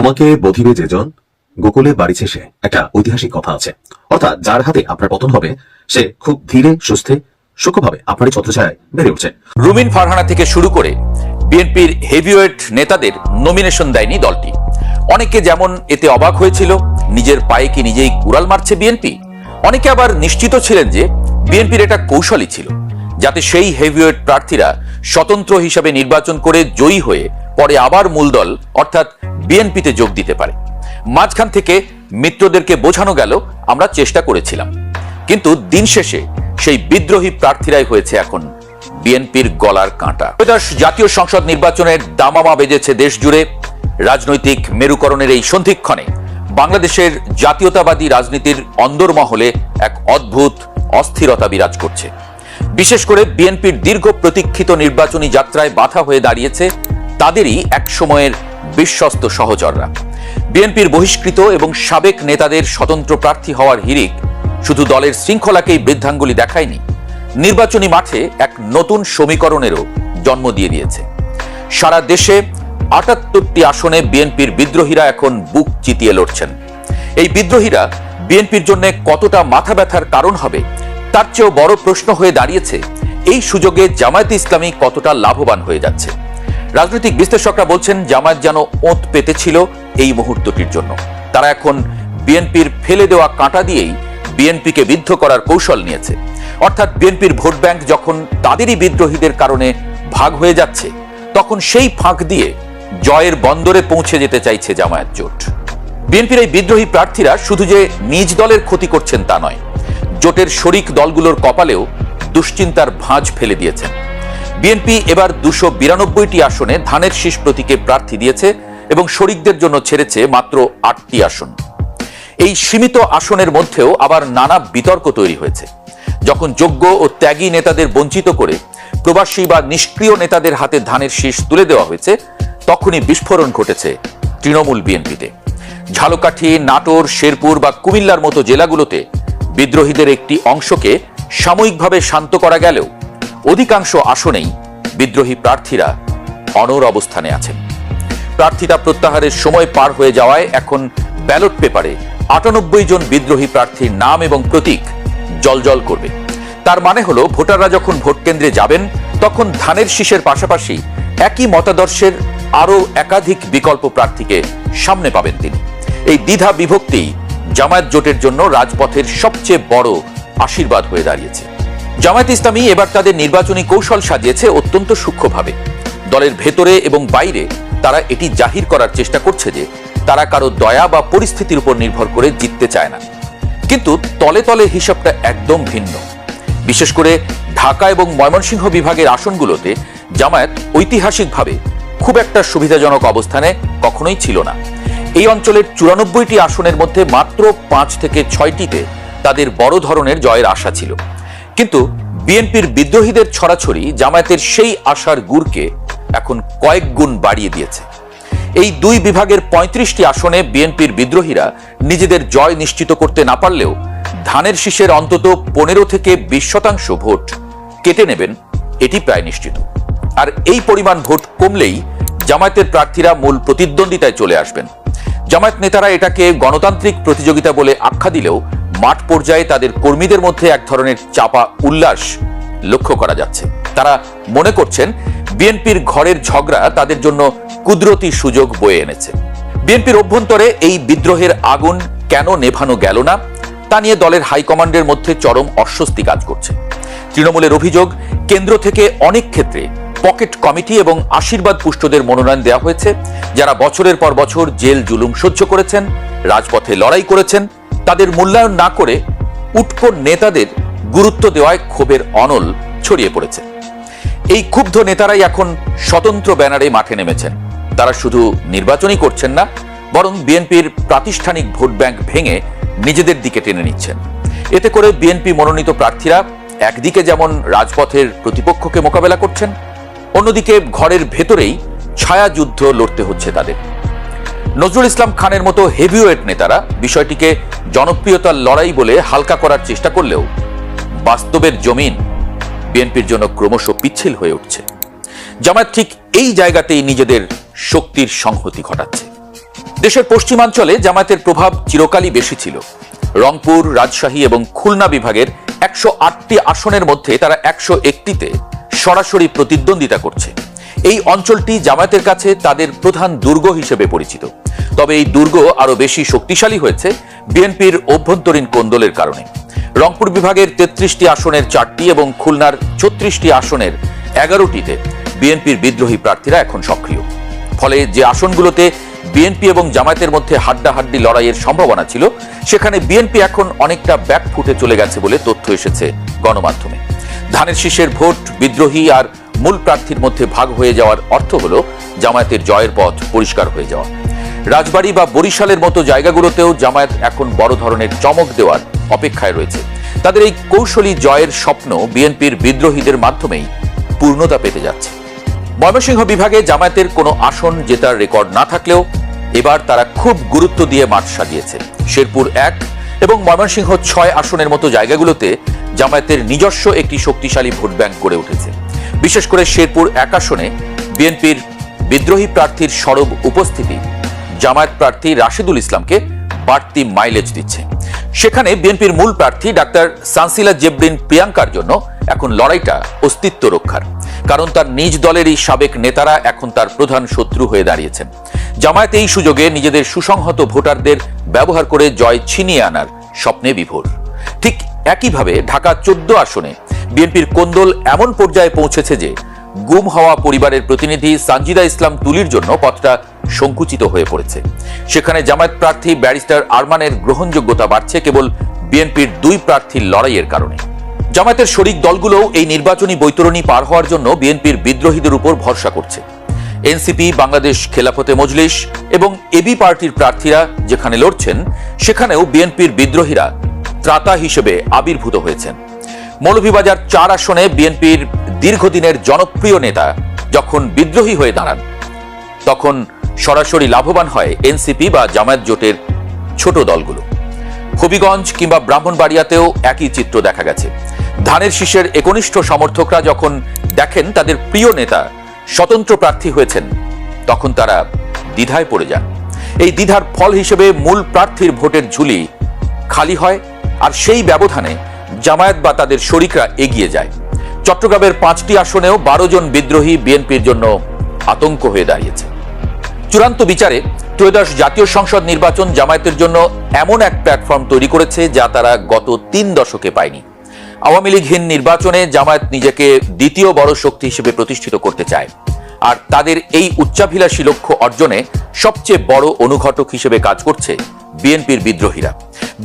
তোমাকে বধিবে যেজন গোকুলে বাড়িছে সে, একটা ঐতিহাসিক কথা আছে। অর্থাৎ যার হাতে আপনার পতন হবে সে খুব ধীরে সুস্থে সূক্ষ্মভাবে আপনারই ছত্রছায়ায় বেড়ে উঠছে। রুমিন ফারহানা থেকে শুরু করে বিএনপির হেভিওয়েট নেতাদের নমিনেশন দেয়নি দলটি। অনেকে যেমন এতে অবাক হয়েছিল, নিজের পায়ে কি নিজেই কুড়াল মারছে বিএনপি। অনেকে আবার নিশ্চিত ছিলেন যে বিএনপির এটা কৌশলই ছিল, যাতে সেই হেভিওয়েট প্রার্থীরা স্বতন্ত্র হিসাবে নির্বাচন করে জয়ী হয়ে পরে আবার মূল দল অর্থাৎ বিএনপিতে যোগ দিতে পারে। মাঝখান থেকে মিত্রদেরকে বোঝানো গেল আমরা চেষ্টা করেছিলাম, কিন্তু দিন শেষে সেই বিদ্রোহী প্রার্থীরাই হয়েছে এখন বিএনপির গলার কাঁটা। জাতীয় সংসদ নির্বাচনের দামামা বেজেছে দেশ জুড়ে। রাজনৈতিক মেরুকরণের এই সন্ধিক্ষণে বাংলাদেশের জাতীয়তাবাদী রাজনীতির অন্দরমহলে এক অদ্ভুত অস্থিরতা বিরাজ করছে। বিশেষ করে বিএনপির দীর্ঘ প্রতীক্ষিত নির্বাচনী যাত্রায় বাধা হয়ে দাঁড়িয়েছে তাদেরই এক সময়ের বিশ্বস্ত সহচররা। বিএনপির বহিষ্কৃত এবং সাবেক নেতাদের স্বতন্ত্র প্রার্থী হওয়ার হিড়িক শুধু দলের শৃঙ্খলাকেই বৃদ্ধাঙ্গুলি দেখায়নি, নির্বাচনী মাঠে এক নতুন সমীকরণেরও জন্ম দিয়ে দিয়েছে। সারা দেশে ৭৮টি আসনে বিএনপির বিদ্রোহীরা এখন বুক চিতিয়ে লড়ছেন। এই বিদ্রোহীরা বিএনপির জন্য কতটা মাথা ব্যথার কারণ হবে তার চেয়েও বড় প্রশ্ন হয়ে দাঁড়িয়েছে এই সুযোগে জামায়াতে ইসলামী কতটা লাভবান হয়ে যাচ্ছে। রাজনৈতিক বিশ্লেষকরা বলছেন জামায়াত যেন ওঁত পেতেছিল এই মুহূর্তটির জন্য। তারা এখন বিএনপির ফেলে দেওয়া কাঁটা দিয়েই বিএনপিকে বিদ্ধ করার কৌশল নিয়েছে। অর্থাৎ বিএনপির ভোট ব্যাংক যখন তাদেরই বিদ্রোহীদের কারণে ভাগ হয়ে যাচ্ছে, তখন সেই ফাঁক দিয়ে জয়ের বন্দরে পৌঁছে যেতে চাইছে জামায়াত জোট। বিএনপির এই বিদ্রোহী প্রার্থীরা শুধু যে নিজ দলের ক্ষতি করছেন তা নয়, জোটের শরিক দলগুলোর কপালেও দুশ্চিন্তার ভাঁজ ফেলে দিয়েছেন। বিএনপি এবার ২৯২টি আসনে ধানের শীষ প্রতীকে প্রার্থী দিয়েছে এবং শরিকদের জন্য ছেড়েছে মাত্র ৮টি আসন। এই সীমিত আসনের মধ্যেও আবার নানা বিতর্ক তৈরি হয়েছে। যখন যোগ্য ও ত্যাগী নেতাদের বঞ্চিত করে প্রবাসী বা নিষ্ক্রিয় নেতাদের হাতে ধানের শীষ তুলে দেওয়া হয়েছে, তখনই বিস্ফোরণ ঘটেছে তৃণমূল বিএনপিতে। ঝালকাঠি, নাটোর, শেরপুর বা কুমিল্লার মতো জেলাগুলোতে বিদ্রোহীদের একটি অংশকে সাময়িকভাবে শান্ত করা গেলেও অধিকাংশ আসনেই বিদ্রোহী প্রার্থীরা অনড় অবস্থানে আছেন। প্রার্থিতা প্রত্যাহারের সময় পার হয়ে যাওয়ায় এখন ব্যালট পেপারে ৯৮ জন বিদ্রোহী প্রার্থীর নাম এবং প্রতীক জ্বলজ্বল করবে। তার মানে হলো ভোটাররা যখন ভোট কেন্দ্রে যাবেন তখন ধানের শীষের পাশাপাশি একই মতাদর্শের আরো একাধিক বিকল্প প্রার্থীকে সামনে পাবেন তিনি। এই দ্বিধা বিভক্তি জামায়াত জোটের জন্য রাজপথের সবচেয়ে বড় আশীর্বাদ হয়ে দাঁড়িয়েছে। জামায়াত ইসলামী এবার তাদের নির্বাচনী কৌশল সাজিয়েছে অত্যন্ত সূক্ষ্মভাবে। দলের ভেতরে এবং বাইরে তারা এটি জাহির করার চেষ্টা করছে যে তারা কারো দয়া বা পরিস্থিতির উপর নির্ভর করে জিততে চায় না, কিন্তু তলে তলে হিসাবটা একদম ভিন্ন। বিশেষ করে ঢাকা এবং ময়মনসিংহ বিভাগের আসনগুলোতে জামায়াত ঐতিহাসিকভাবে খুব একটা সুবিধাজনক অবস্থানে কখনোই ছিল না। এই অঞ্চলের ৯৪টি আসনের মধ্যে মাত্র ৫ থেকে ৬টিতে তাদের বড় ধরনের জয়ের আশা ছিল, কিন্তু বিএনপির বিদ্রোহীদের ছড়াছড়ি জামায়াতের সেই আশার গুড়কে এখন কয়েক গুণ বাড়িয়ে দিয়েছে। এই দুই বিভাগের ৩৫টি আসনে বিএনপির বিদ্রোহীরা নিজেদের জয় নিশ্চিত করতে না পারলেও ধানের শীষের অন্তত ১৫ থেকে ২০% ভোট কেটে নেবেন এটি প্রায় নিশ্চিত। আর এই পরিমাণ ভোট কমলেই জামায়াতের প্রার্থীরা মূল প্রতিদ্বন্দ্বিতায় চলে আসবেন। জামায়াত নেতারা এটাকে গণতান্ত্রিক প্রতিযোগিতা বলে আখ্যা দিলেও মাঠ পর্যায়ে তাদের কর্মীদের মধ্যে এক ধরনের চাপা উল্লাস লক্ষ্য করা যাচ্ছে। তারা মনে করছেন বিএনপির ঘরের ঝগড়া তাদের জন্য কুদরতি সুযোগ বয়ে এনেছে। বিএনপির অভ্যন্তরে এই বিদ্রোহের আগুন কেন নেভানো গেল না তা নিয়ে দলের হাইকমান্ডের মধ্যে চরম অস্বস্তি কাজ করছে। তৃণমূলের অভিযোগ, কেন্দ্র থেকে অনেক ক্ষেত্রে পকেট কমিটি এবং আশীর্বাদ পুষ্টদের মনোনয়ন দেওয়া হয়েছে, যারা বছরের পর বছর জেল জুলুম সহ্য করেছেন, রাজপথে লড়াই করেছেন। তাদের মূল্যায়ন না করে উটকো নেতাদের গুরুত্ব দেওয়ায় ক্ষোভের অনল ছড়িয়ে পড়েছে। এই ক্ষুব্ধ নেতারাই এখন স্বতন্ত্র ব্যানারে মাঠে নেমেছেন। তারা শুধু নির্বাচনই করছেন না, বরং বিএনপির প্রাতিষ্ঠানিক ভোট ব্যাংক ভেঙে নিজেদের দিকে টেনে নিচ্ছেন। এতে করে বিএনপি মনোনীত প্রার্থীরা একদিকে যেমন রাজপথের প্রতিপক্ষকে মোকাবেলা করছেন, অন্যদিকে ঘরের ভেতরেই ছায়া যুদ্ধ লড়তে হচ্ছে তাদের। নজরুল ইসলাম খানের মতো হেভিওয়েট নেতারা বিষয়টিকে জনপ্রিয়তার লড়াই বলে হালকা করার চেষ্টা করলেও বাস্তবের জমিন বিএনপির জন্য ক্রমশ পিচ্ছিল হয়ে উঠছে। জামায়াত ঠিক এই জায়গাতেই নিজেদের শক্তির সংহতি ঘটাচ্ছে। দেশের পশ্চিমাঞ্চলে জামায়াতের প্রভাব চিরকালই বেশি ছিল। রংপুর, রাজশাহী এবং খুলনা বিভাগের 108টি আসনের মধ্যে তারা 101টিতে সরাসরি প্রতিদ্বন্দ্বিতা করছে। এই অঞ্চলটি জামায়াতের কাছে তাদের প্রধান দুর্গ হিসেবে পরিচিত। তবে এই দুর্গ আরো বেশি শক্তিশালী হয়েছে বিএনপির অভ্যন্তরীণ কোন্দলের কারণে। রংপুর বিভাগের 33টি আসনের 4টি এবং খুলনার 36টি আসনের 11টিতে বিএনপির বিদ্রোহী প্রার্থীরা এখন সক্রিয়। ফলে যে আসনগুলোতে বিএনপি এবং জামায়াতের মধ্যে হাড্ডাহাড্ডি লড়াইয়ের সম্ভাবনা ছিল, সেখানে বিএনপি এখন অনেকটা ব্যাক ফুটে চলে গেছে বলে তথ্য এসেছে গণমাধ্যমে। ধানের শীষের ভোট বিদ্রোহী আর মূল প্রার্থীর মধ্যে ভাগ হয়ে যাওয়ার অর্থ হলো জামায়াতের জয়ের পথ পরিষ্কার হয়ে যাওয়া। রাজবাড়ী বা বরিশালের মতো জায়গাগুলোতেও জামায়াত এখন বড় ধরনের চমক দেওয়ার অপেক্ষায় রয়েছে। তাদের এই কৌশলী জয়ের স্বপ্ন বিএনপির বিদ্রোহীদের মাধ্যমেই পূর্ণতা পেতে যাচ্ছে। ময়মনসিংহ বিভাগে জামায়াতের কোনো আসন জেতার রেকর্ড না থাকলেও এবার তারা খুব গুরুত্ব দিয়ে মাঠ সাজিয়েছে। শেরপুর 1 এবং ময়মনসিংহ 6 আসনের মতো জায়গাগুলোতে জামায়াতের নিজস্ব একটি শক্তিশালী ভোট ব্যাংক গড়ে উঠেছে। বিশেষ করে শেরপুর 1 আসনে বিএনপির বিদ্রোহী প্রার্থীর সরব উপস্থিতি জামায়াত প্রার্থী রাশিদুল ইসলামকে বাড়তি মাইলেজ দিচ্ছে। সেখানে বিএনপির মূল প্রার্থী ডাক্তার সানসিলা জেবরিন প্রিয়াঙ্কার জন্য এখন লড়াইটা অস্তিত্ব রক্ষার, কারণ তার নিজ দলেরই সাবেক নেতারা এখন তার প্রধান শত্রু হয়ে দাঁড়িয়েছেন। জামায়াত এই সুযোগে নিজেদের সুসংহত ভোটারদের ব্যবহার করে জয় ছিনিয়ে আনার স্বপ্নে বিভোর। ঠিক একইভাবে ঢাকা 14 আসনে বিএনপির কোন্দল এমন পর্যায়ে পৌঁছেছে যে গুম হওয়া পরিবারের প্রতিনিধি সানজিদা ইসলাম তুলির জন্য পথটা সংকুচিত হয়ে পড়েছে। সেখানে জামায়াত প্রার্থী ব্যারিস্টার আরমানের গ্রহণযোগ্যতা বাড়ছে কেবল বিএনপির 2 প্রার্থীর লড়াইয়ের কারণে। জামায়াতের শরিক দলগুলোও এই নির্বাচনী বৈতরণী পার হওয়ার জন্য বিএনপির বিদ্রোহীদের উপর ভরসা করছে। এনসিপি, বাংলাদেশ খেলাফতে মজলিস এবং এবি পার্টির প্রার্থীরা যেখানে লড়ছেন, সেখানেও বিএনপির বিদ্রোহীরা ত্রাতা হিসেবে আবির্ভূত হয়েছেন। মৌলভীবাজার 4 আসনে বিএনপির দীর্ঘদিনের জনপ্রিয় নেতা যখন বিদ্রোহী হয়ে দাঁড়ান, তখন সরাসরি লাভবান হয় এনসিপি বা জামায়াত জোটের ছোট দলগুলো। হবিগঞ্জ কিংবা ব্রাহ্মণবাড়িয়াতেও একই চিত্র দেখা গেছে। ধানের শীষের একনিষ্ঠ সমর্থকরা যখন দেখেন তাদের প্রিয় নেতা স্বতন্ত্র প্রার্থী হয়েছেন, তখন তারা দ্বিধায় পড়ে যান। এই দ্বিধার ফল হিসেবে মূল প্রার্থীর ভোটের ঝুলি খালি হয়, আর সেই ব্যবধানে জামায়াত বা তাদের শরিকরা এগিয়ে যায়। চট্টগ্রামের 5টি আসনেও 12 জন বিদ্রোহী বিএনপির জন্য আতঙ্ক হয়ে দাঁড়িয়েছে। চূড়ান্ত বিচারে ত্রয়োদশ জাতীয় সংসদ নির্বাচন জামায়াতের জন্য এমন এক প্ল্যাটফর্ম তৈরি করেছে যা তারা গত 3 দশকে পায়নি। আওয়ামী লীগহীন নির্বাচনে জামায়াত নিজেকে দ্বিতীয় বড় শক্তি হিসেবে প্রতিষ্ঠিত করতে চায়, আর তাদের এই উচ্চাভিলাষী লক্ষ্য অর্জনে সবচেয়ে বড় অনুঘটক হিসেবে কাজ করছে বিএনপির বিদ্রোহীরা।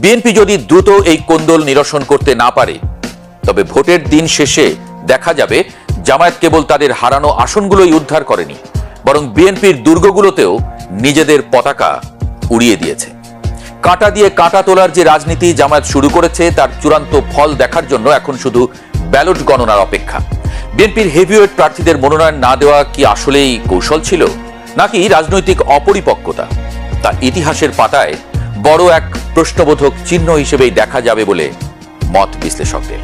বিএনপি যদি দ্রুত এই কোন্দল নিরসন করতে না পারে, তবে ভোটের দিন শেষে দেখা যাবে জামায়াত কেবল তাদের হারানো আসনগুলোই উদ্ধার করেনি, বরং বিএনপির দুর্গগুলোতেও নিজেদের পতাকা উড়িয়ে দিয়েছে। কাঁটা দিয়ে কাঁটা তোলার যে রাজনীতি জামায়াত শুরু করেছে, তার চূড়ান্ত ফল দেখার জন্য এখন শুধু ব্যালট গণনার অপেক্ষা। বিএনপির হেভিওয়েট প্রার্থীদের মনোনয়ন না দেওয়া কি আসলেই কৌশল ছিল, নাকি রাজনৈতিক অপরিপক্কতা? তা ইতিহাসের পাতায় বড় এক প্রশ্নবোধক চিহ্ন হিসেবেই দেখা যাবে বলে মত বিশ্লেষকদের।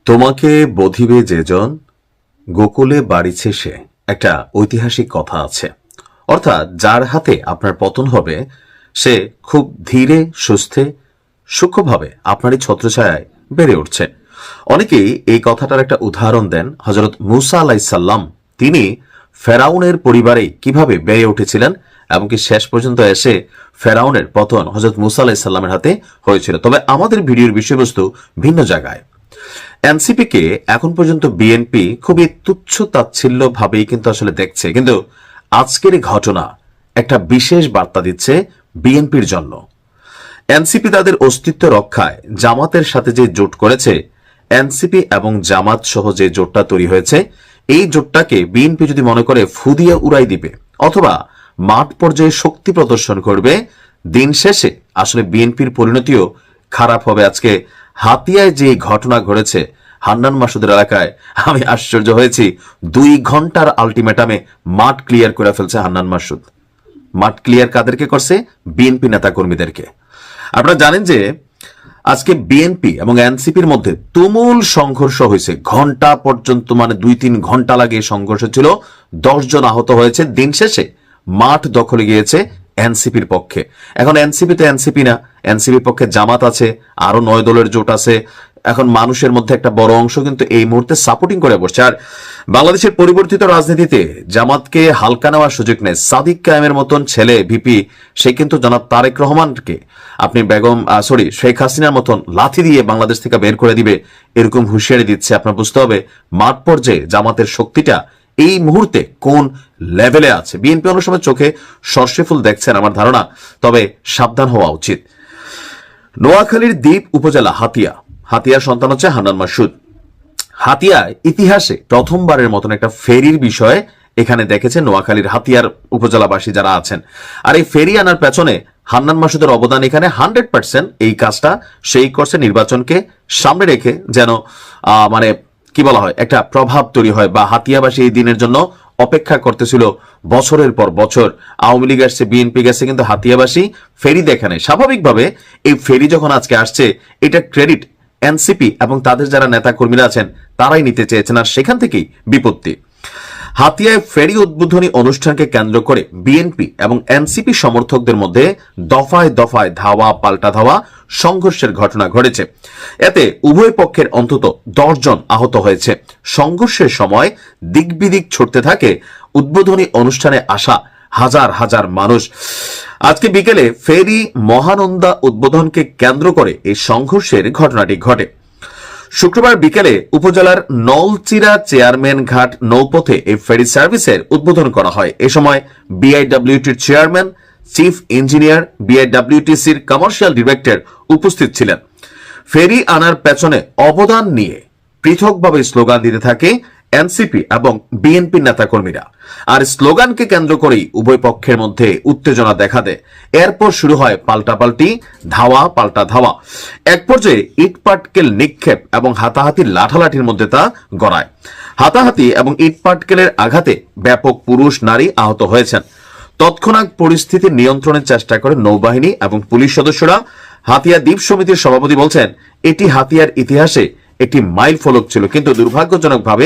তোমাকে বধিবে যেজন, গোকুলে বাড়িছে সে, একটা ঐতিহাসিক কথা আছে। অর্থাৎ যার হাতে আপনার পতন হবে, সে খুব ধীরে সুস্থে সূক্ষ্মভাবে আপনারই ছত্রছায়ায় বেড়ে উঠছে। অনেকেই এই কথাটার একটা উদাহরণ দেন হযরত মুসা আলাইহিসসালাম। তিনি ফেরাউনের পরিবারে কিভাবে বেড়ে উঠেছিলেন, এমনকি শেষ পর্যন্ত এসে ফেরাউনের পতন হযরত মুসা আলাইহিসসালামের হাতে হয়েছিল। তবে আমাদের ভিডিওর বিষয়বস্তু ভিন্ন জায়গায়। এনসিপি কে এখন পর্যন্ত বিএনপি খুবই তুচ্ছ তাচ্ছিল্য ভাবেই কিন্তু আসলে দেখছে, কিন্তু আজকের ঘটনা একটা বিশেষ বার্তা দিচ্ছে বিএনপির জন্য। এনসিপি তাদের অস্তিত্ব রক্ষায় জামাতের সাথে যে জোট করেছে, এনসিপি এবং জামাত সহ যে জোটটা তৈরি হয়েছে, এই জোটটাকে বিএনপি যদি মনে করে ফুদিয়ে উড়াই দিবে অথবা মাঠ পর্যায়ে শক্তি প্রদর্শন করবে, দিন শেষে আসলে বিএনপির পরিণতিও খারাপ হবে। আজকে হাতিয়ায় যে ঘটনা ঘটেছে হান্নান মাসুদের এলাকায়, আমি আশ্চর্য হয়েছি। 2 ঘন্টার আলটিমেটামে মাঠ ক্লিয়ার করে ফেলছে হান্নান মাসুদ। মাঠ ক্লিয়ার কাদেরকে করছে? বিএনপি নেতা কর্মীদেরকে। আপনারা জানেন যে আজকে বিএনপি এবং এনসিপির মধ্যে তুমুল সংঘর্ষ হয়েছে। ঘন্টা পর্যন্ত, মানে 2-3 ঘন্টা লাগে সংঘর্ষ ছিল। 10 জন আহত হয়েছে। দিন শেষে মাঠ দখলে গিয়েছে এনসিপির পক্ষে। এখন এনসিপি তো এনসিপি না, এনসিপির পক্ষে জামাত আছে, আরো 9 দলের জোট আছে। এখন মানুষের মধ্যে একটা বড় অংশ কিন্তু এই মুহূর্তে সাপোর্টিং করে বসছে। আর বাংলাদেশের পরিবর্তিত রাজনীতিতে জামাতকে হালকা নেওয়ার সুযোগ নেই। সাদিক কায়েমের মতন ছেলে ভিপি, সে কিন্তু জনাব তারেক রহমানকে আপনি শেখ হাসিনার মতন লাথি দিয়ে বাংলাদেশ থেকে বের করে দিবে, এরকম হুঁশিয়ারি দিচ্ছে। আপনার বুঝতে হবে মাঠ পর্যায়ে জামাতের শক্তিটা এই মুহূর্তে কোন লেভেলে আছে। বিএনপি অনেক সময় চোখে সর্ষে ফুল দেখছেন আমার ধারণা, তবে সাবধান হওয়া উচিত। নোয়াখালীর দ্বীপ উপজেলা হাতিয়ার সন্তান হচ্ছে হান্নান মাসুদ। হাতিয়ায় ইতিহাসে প্রথমবারের মতন একটা ফেরির বিষয়ে এখানে দেখেছে নোয়াখালীর হাতিয়ার উপজেলাবাসী যারা আছেন। আর এই ফেরি আনার পেছনে হান্নান মাসুদের অবদান এখানে 100%। এই কাজটা সেই করছে নির্বাচনকে সামনে রেখে, যেন মানে কি বলা হয়, একটা প্রভাব তৈরি হয়, বা হাতিয়াবাসী এই দিনের জন্য অপেক্ষা করতেছিল বছরের পর বছর। আওয়ামী লীগ আসছে, বিএনপি গেছে, কিন্তু হাতিয়াবাসী ফেরি দেখে নেই। স্বাভাবিকভাবে এই ফেরি যখন আজকে আসছে, এটা ক্রেডিট এনসিপি এবং তাদের যারা নেতা কর্মীরা আছেন তারাই নিতে চেয়েছেন, আর সেখান থেকেই বিপত্তি। হাতিয়ায় ফেরি উদ্বোধনী অনুষ্ঠানকে কেন্দ্র করে বিএনপি এবং এনসিপি সমর্থকদের মধ্যে দফায় দফায় ধাওয়া পাল্টা ধাওয়া সংঘর্ষের ঘটনা ঘটেছে। এতে উভয় পক্ষের অন্তত 10 জন আহত হয়েছে। সংঘর্ষের সময় দিক বিদিক ছুটতে থাকে উদ্বোধনী অনুষ্ঠানে আসা হাজার হাজার মানুষ। আজকে বিকেলে ফেরি মহানন্দা উদ্বোধনকে কেন্দ্র করে এই সংঘর্ষের ঘটনাটি ঘটে। শুক্রবার বিকেলে উপজেলার নলচিরা চেয়ারম্যান ঘাট নৌপথে এই ফেরি সার্ভিসের উদ্বোধন করা হয়। এ সময় বিআইডব্লিউটির চেয়ারম্যান, চিফ ইঞ্জিনিয়ার, বিআইডব্লিউটিসির কমার্শিয়াল ডিরেক্টর উপস্থিত ছিলেন। ফেরি আনার পেছনে অবদান নিয়ে পৃথকভাবে স্লোগান দিতে থাকে এনসিপি এবং বিএনপি নেতাকর্মীরা। আর স্লোগানকে কেন্দ্র করেই উভয় পক্ষের মধ্যে উত্তেজনা দেখা দেয়। এরপর শুরু হয় পাল্টাপাল্টি, ধাওয়া পাল্টা ধাওয়া। এক পর্যায়ে ইটপাটকেল নিক্ষেপ এবং হাতাহাতির লাঠালাঠির মধ্যে তা গড়ায়। হাতাহাতি এবং ইটপাটকেলের আঘাতে ব্যাপক পুরুষ নারী আহত হয়েছেন। তৎক্ষণাৎ পরিস্থিতি নিয়ন্ত্রণের চেষ্টা করে নৌবাহিনী এবং পুলিশ সদস্যরা। হাতিয়া দ্বীপ সমিতির সভাপতি বলছেন, এটি হাতিয়ার ইতিহাসে একটি মাইল ফলক ছিল, কিন্তু দুর্ভাগ্যজনকভাবে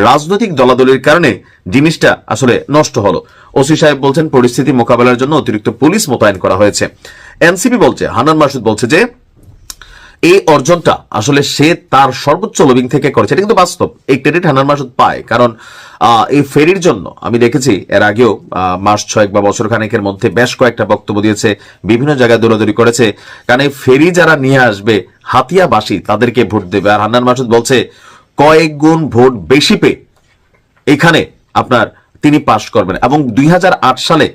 রাজনৈতিক দলাদলির কারণে জিনিসটা আসলে নষ্ট হলো। ওসি সাহেব বলছেন, পরিস্থিতি মোকাবেলার জন্য অতিরিক্ত পুলিশ মোতায়েন করা হয়েছে। এনসিপি বলছে, হান্নান মাসুদ বলছে যে এই অর্জনটা আসলে সে তার সর্বোচ্চ লবিং থেকে করেছে। এটা কিন্তু বাস্তব, এই ক্রেডিট হান্নান মাসুদ পায়। কারণ এই ফেরির জন্য আমি দেখেছি এর আগেও মাস 6 বা বছর খানেকের মধ্যে বেশ কয়েকটা বক্তব্য দিয়েছে, বিভিন্ন জায়গায় দৌড়াদৌড়ি করেছে। কারণ এই ফেরি যারা নিয়ে আসবে হাতিয়াবাসী তাদেরকে ভোট দেবে। আর হান্নান মাসুদ বলছে কয়েক গুণ ভোট বেশি পেয়ে এখানে আপনার তিনি পাশ করবেন। এবং 2008 সালে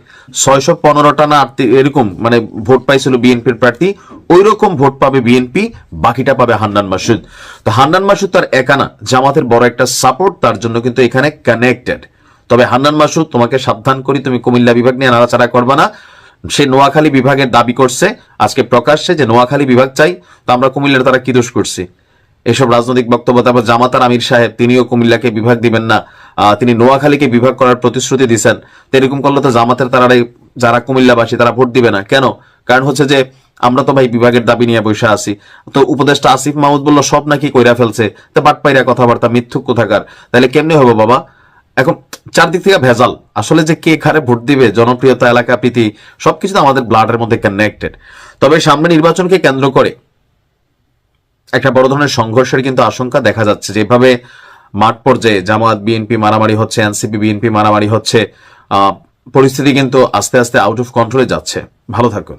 615টা না এরকম মানে ভোট পাইছিল বিএনপির প্রার্থী, ওই রকম ভোট পাবে বিএনপি, বাকিটা পাবে হান্নান মাসুদ। তো হান্নান মাসুদ তার একানা, জামাতের বড় একটা সাপোর্ট তার জন্য কিন্তু এখানে কানেক্টেড। তবে হান্নান মাসুদ, তোমাকে সাবধান করি, তুমি কুমিল্লা বিভাগ নিয়ে নাড়াচাড়া করবা না। সে নোয়াখালী বিভাগের দাবি করছে আজকে প্রকাশ্যে যে নোয়াখালী বিভাগ চাই, তো আমরা কুমিল্লার তারা কি দোষ করছি? এসব রাজনৈতিক বক্তব্য। তারপর জামাতার আমির সাহেব, তিনিও কুমিল্লাকে বিভাগ দিবেন না, তিনি নোয়াখালীকে বিভাগ করার প্রতিশ্রুতি দিচ্ছেন। তো এরকম করলে তো জামাতের তারাই যারা কুমিল্লাবাসী তারা ভোট দিবে না কেন? কারণ হচ্ছে যে আমরা তো ভাই বিভাগের দাবি নিয়ে বসে আছি। তো উপদেষ্টা আসিফ মাহমুদ বলল সব নাকি কইরা ফেলছে, তো বাটপাইরা কথাবার্তা, মিথ্যুক কোথাকার। তাহলে কেমনে হবে বাবা? এখন চারদিক থেকে ভেজাল। আসলে যে কে খারে ভোট দিবে, জনপ্রিয়তা, এলাকা প্রীতি, সবকিছু তো আমাদের ব্লাডের মধ্যে কানেক্টেড। তবে সামনে নির্বাচনকে কেন্দ্র করে একটা বড় ধরনের সংঘর্ষের কিন্তু আশঙ্কা দেখা যাচ্ছে। যেভাবে মাঠ পর্যায়ে জামাত বিএনপি মারামারি হচ্ছে, এনসিপি বিএনপি মারামারি হচ্ছে, পরিস্থিতি কিন্তু আস্তে আস্তে আউট অফ কন্ট্রোলে যাচ্ছে। ভালো থাকুন।